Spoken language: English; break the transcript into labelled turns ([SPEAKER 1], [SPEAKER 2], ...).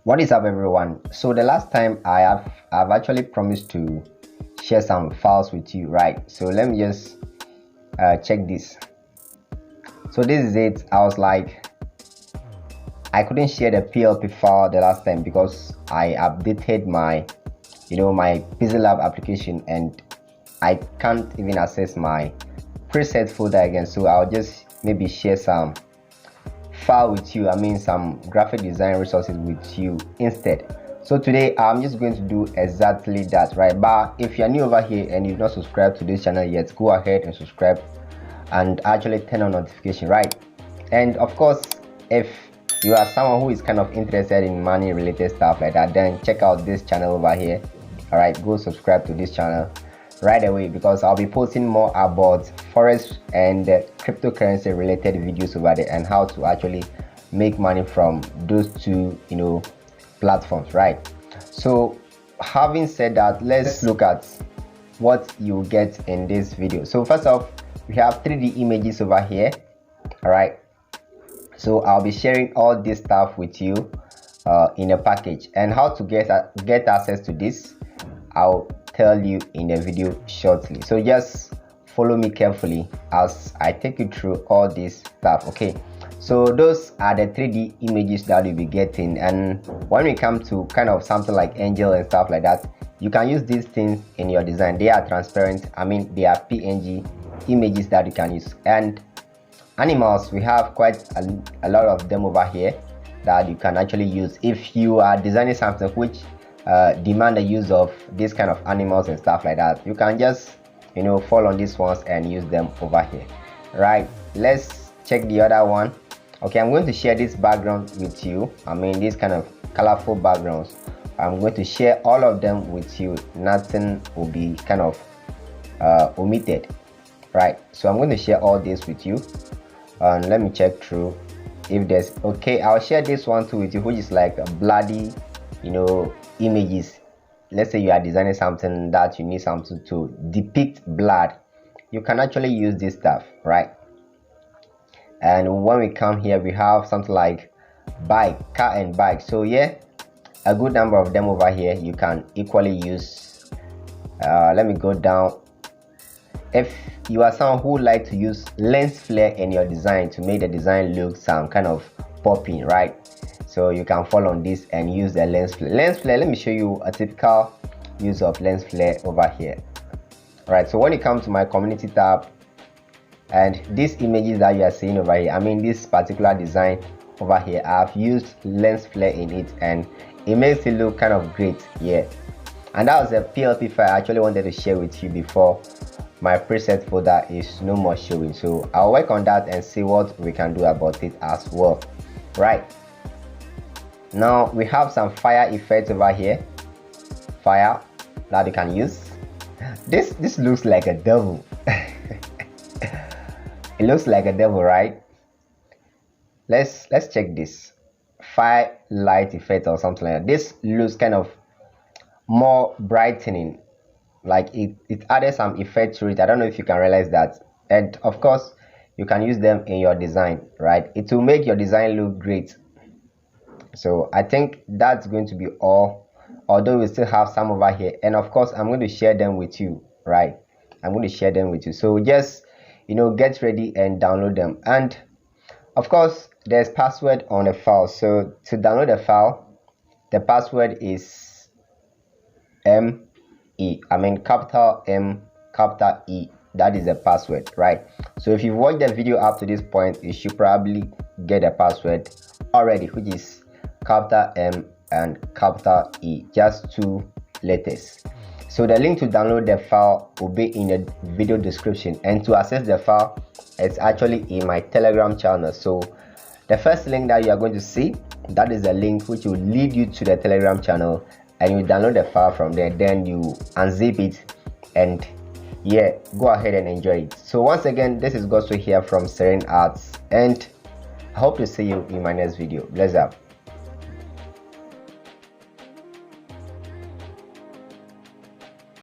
[SPEAKER 1] What is up, everyone? So the last time I've actually promised to share some files with you, right? So let me just check this. So this is it. I was like, I couldn't share the PLP file the last time because I updated my my Busy Lab application and I can't even access my preset folder again. So I'll just maybe share some file with you, some graphic design resources with you instead. So today I'm just going to do exactly that, right? But if you're new over here and you've not subscribed to this channel yet, go ahead and subscribe and actually turn on notification, right? And of course, if you are someone who is kind of interested in money related stuff like that, then check out this channel over here. All right, go subscribe to this channel right away because I'll be posting more about forex and cryptocurrency related videos over there and how to actually make money from those two platforms, right? So having said that, let's look at what you get in this video. So first off, we have 3D images over here. All right, so I'll be sharing all this stuff with you in a package, and how to get access to this I'll tell you in the video shortly. So just follow me carefully as I take you through all this stuff. Okay, so those are the 3D images that you'll be getting, and when we come to kind of something like angel and stuff like that, you can use these things in your design. They are transparent, they are PNG images that you can use. And animals, we have quite a lot of them over here that you can actually use if you are designing something which demand the use of this kind of animals and stuff like that. You can just fall on these ones and use them over here, right? Let's check the other one. Okay, I'm going to share this background with you. These kind of colorful backgrounds, I'm going to share all of them with you. Nothing will be kind of omitted, right? So I'm going to share all this with you, and let me check through if there's okay. I'll share this one too with you, which is like a bloody images. Let's say you are designing something that you need something to depict blood, you can actually use this stuff, right? And when we come here, we have something like bike, car and bike. So yeah, a good number of them over here you can equally use. Let me go down. If you are someone who like to use lens flare in your design to make the design look some kind of popping, right? So you can fall on this and use the lens flare. Let me show you a typical use of lens flare over here. All right, so when you come to my community tab, and these images that you are seeing over here, this particular design over here, I've used lens flare in it and it makes it look kind of great. Yeah, and that was a PLP file I actually wanted to share with you before my preset folder is no more showing. So I'll work on that and see what we can do about it as well, right? Now we have some fire effects over here, fire that you can use. This looks like a devil. It looks like a devil, right? Let's check this fire light effect or something like that. This looks kind of more brightening, like it added some effect to it. I don't know if you can realize that. And of course you can use them in your design, right? It will make your design look great. So I think that's going to be all, although we still have some over here, and of course I'm going to share them with you, right? I'm going to share them with you. So just get ready and download them. And of course there's password on the file. So to download the file, the password is ME, capital M capital E. That is the password, right? So if you've watched the video up to this point, you should probably get a password already, which is capital M and capital E, just 2 letters. So the link to download the file will be in the video description, and to access the file, it's actually in my Telegram channel. So the first link that you are going to see, that is the link which will lead you to the Telegram channel, and you download the file from there. Then you unzip it and yeah, go ahead and enjoy it. So once again, this is Gosto here from Serene Arts, and I hope to see you in my next video. Bless up.